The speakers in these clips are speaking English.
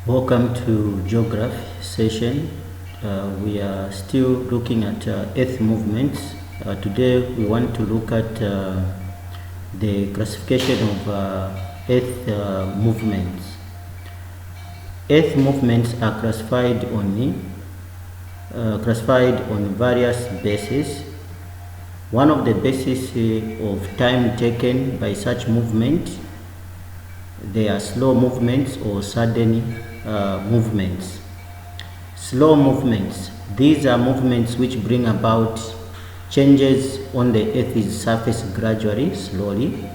Welcome to geography session. We are still looking at earth movements. Today we want to look at the classification of earth movements. Earth movements are classified on various bases. One of the bases of time taken by such movement, they are slow movements or sudden movements. Slow movements, these are movements which bring about changes on the Earth's surface gradually, slowly.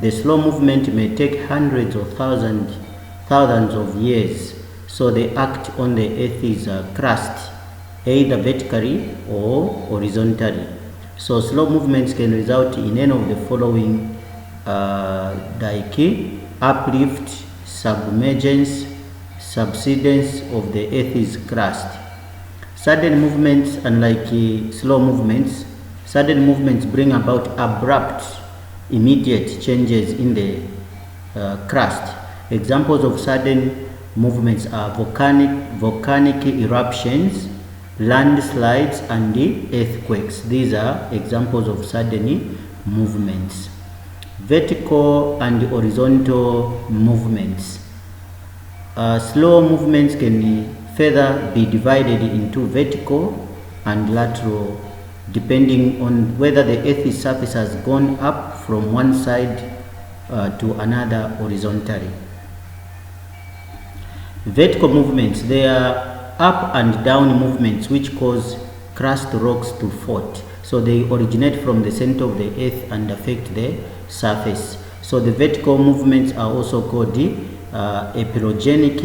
The slow movement may take hundreds or thousands of years, so they act on the Earth's crust, either vertically or horizontally. So slow movements can result in any of the following like uplift, submergence, subsidence of the Earth's crust. Sudden movements, unlike slow movements, sudden movements bring about abrupt, immediate changes in the crust. Examples of sudden movements are volcanic eruptions, landslides, and earthquakes. These are examples of sudden movements. Vertical and horizontal movements. Slow movements can further be divided into vertical and lateral, depending on whether the Earth's surface has gone up from one side to another horizontally. Vertical movements, they are up and down movements which cause crust rocks to fault. So they originate from the center of the Earth and affect the surface. So the vertical movements are also called epirogenic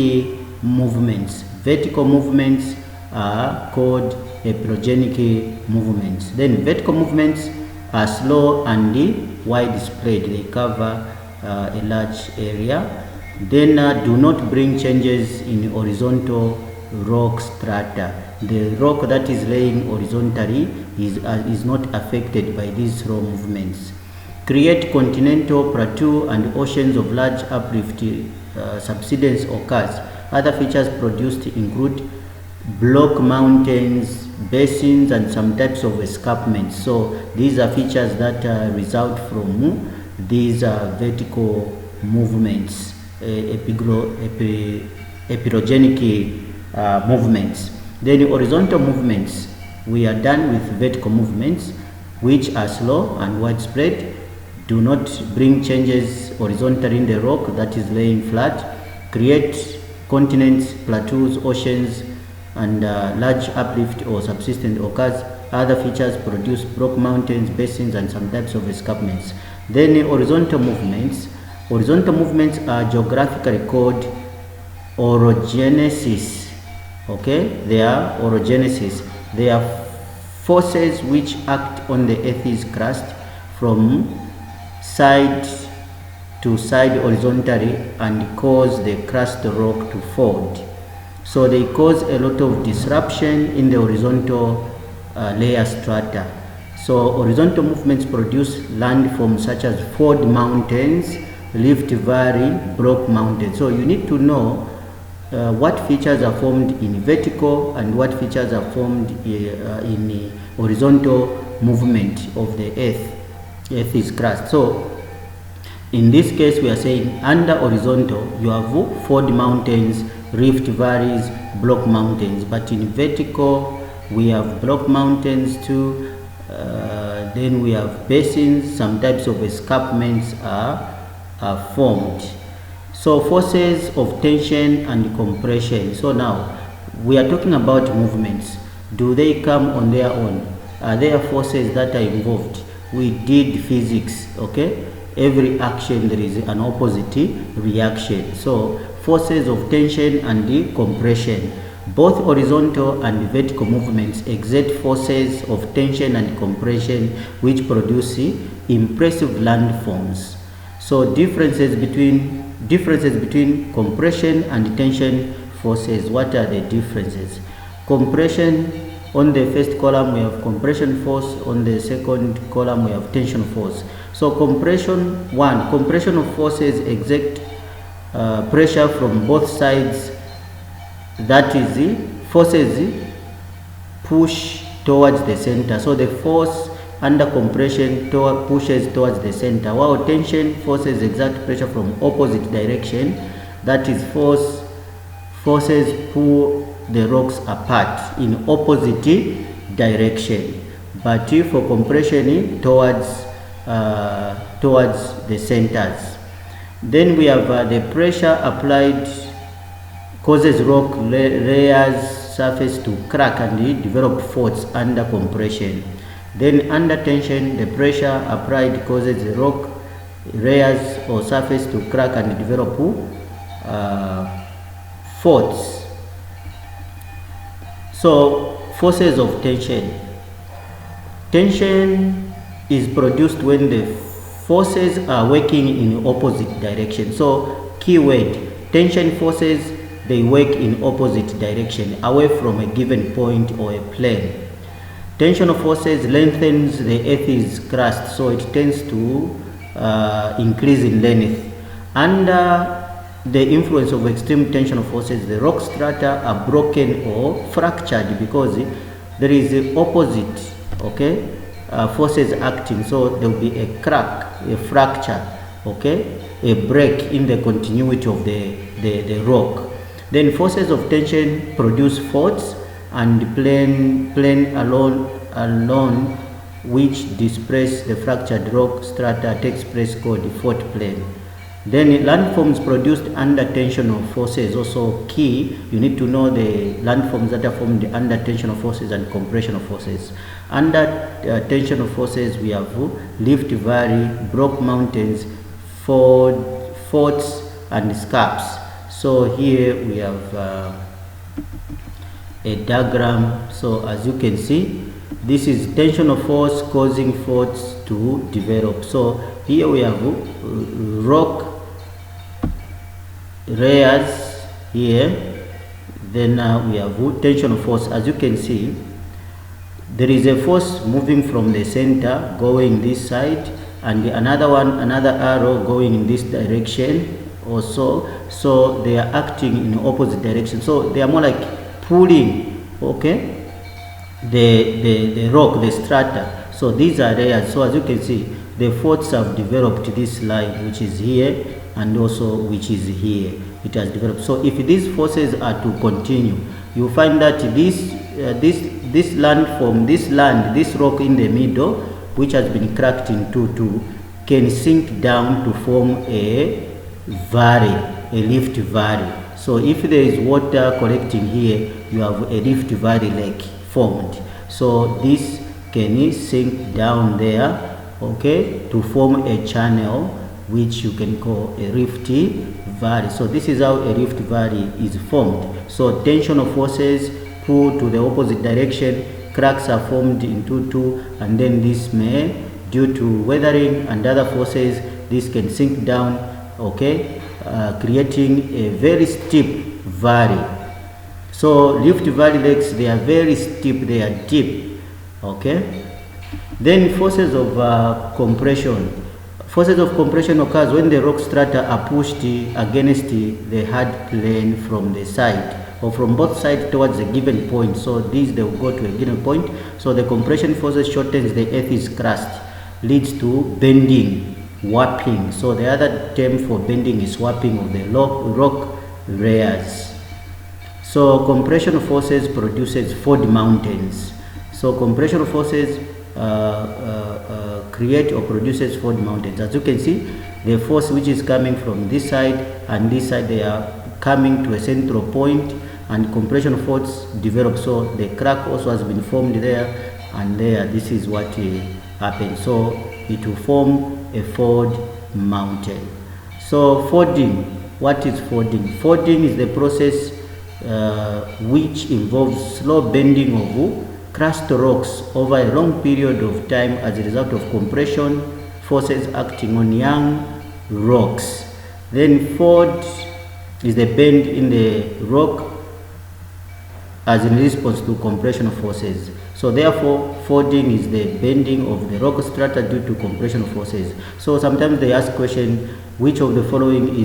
movements. Vertical movements are called epirogenic movements. Then vertical movements are slow and widespread. They cover a large area. Then do not bring changes in horizontal rock strata. The rock that is laying horizontally is not affected by these slow movements. Create continental plateau and oceans of large uplift. Subsidence occurs. Other features produced include block mountains, basins, and some types of escarpments. So these are features that result from these vertical movements, epirogenic movements. Then horizontal movements, we are done with vertical movements which are slow and widespread, do not bring changes horizontally in the rock that is laying flat, create continents, plateaus, oceans, and large uplift or subsidence occurs. Other features produce block mountains, basins, and some types of escarpments. Then horizontal movements. Horizontal movements are geographically called orogenesis. Okay, they are orogenesis. They are forces which act on the Earth's crust from side to side horizontally and cause the crust rock to fold. So they cause a lot of disruption in the horizontal layer strata. So horizontal movements produce landforms such as fold mountains, Rift Valley, block mountains. So you need to know what features are formed in vertical and what features are formed in horizontal movement of the Earth's crust. So in this case we are saying under horizontal you have fold mountains, rift valleys, block mountains, but in vertical we have block mountains too. Then we have basins, some types of escarpments are formed. So forces of tension and compression. So now we are talking about movements. Do they come on their own? Are there forces that are involved? We did physics, okay? Every action there is an opposite reaction. So forces of tension and compression. Both horizontal and vertical movements exert forces of tension and compression which produce impressive landforms. So differences between compression and tension forces. What are the differences? Compression, on the first column we have compression force, on the second column we have tension force. So compression of forces exert pressure from both sides that is the forces push towards the center. So the force under compression pushes towards the center, while tension forces exert pressure from opposite direction. That is, forces pull the rocks apart in opposite direction, but for compression towards the centers. Then we have the pressure applied causes rock layers surface to crack and develop faults under compression. Then under tension, the pressure applied causes the rock layers or surface to crack and develop faults. So forces of tension. Tension is produced when the forces are working in opposite direction. So keyword, tension forces, they work in opposite direction, away from a given point or a plane. Tensional forces lengthens the Earth's crust, so it tends to increase in length. Under the influence of extreme tensional forces, the rock strata are broken or fractured because there is the opposite, okay, forces acting. So there will be a crack, a fracture, okay, a break in the continuity of the rock. Then forces of tension produce faults, and plane alone which displace the fractured rock strata takes place called the fault plane. Then landforms produced under tensional forces, also key. You need to know the landforms that are formed under tensional forces and compressional forces. Under tensional forces, we have Rift Valley, Brock Mountains, faults, and scarps. So here we have a diagram. So as you can see, this is tensional force causing faults to develop. So here we have rock layers here. Then we have tensional force. As you can see, there is a force moving from the center going this side, and another arrow going in this direction also. So they are acting in opposite direction, so they are more like pulling, okay, the rock, the strata. So these are layers. So as you can see, the faults have developed this line, which is here, and also which is here. It has developed. So if these forces are to continue, you find that this landform, this rock in the middle, which has been cracked into two, can sink down to form a valley, a Rift Valley. So if there is water collecting here, you have a Rift Valley lake formed. So this can sink down there, okay, to form a channel which you can call a Rift Valley. So this is how a Rift Valley is formed. So tensional forces pull to the opposite direction, cracks are formed into two, and then this may, due to weathering and other forces, this can sink down, okay, creating a very steep valley. So Rift Valley lakes, they are very steep, they are deep, okay. Then forces of compression. Forces of compression occurs when the rock strata are pushed against the hard plane from the side or from both sides towards a given point. So these, they will go to a given point. So the compression forces shortens the Earth's crust, leads to bending, warping. So the other term for bending is warping of the rock layers. So compression forces produces fold mountains. So compression forces create or produces fold mountains. As you can see, the force which is coming from this side and this side, they are coming to a central point, and compression faults develop. So the crack also has been formed there and there. This is what happens. So it will form a fold mountain. So folding, what is folding? Folding is the process which involves slow bending of crust rocks over a long period of time as a result of compression forces acting on young rocks. Then fold is the bend in the rock as in response to compression forces. So therefore, folding is the bending of the rock strata due to compression forces. So sometimes they ask question, which of the following is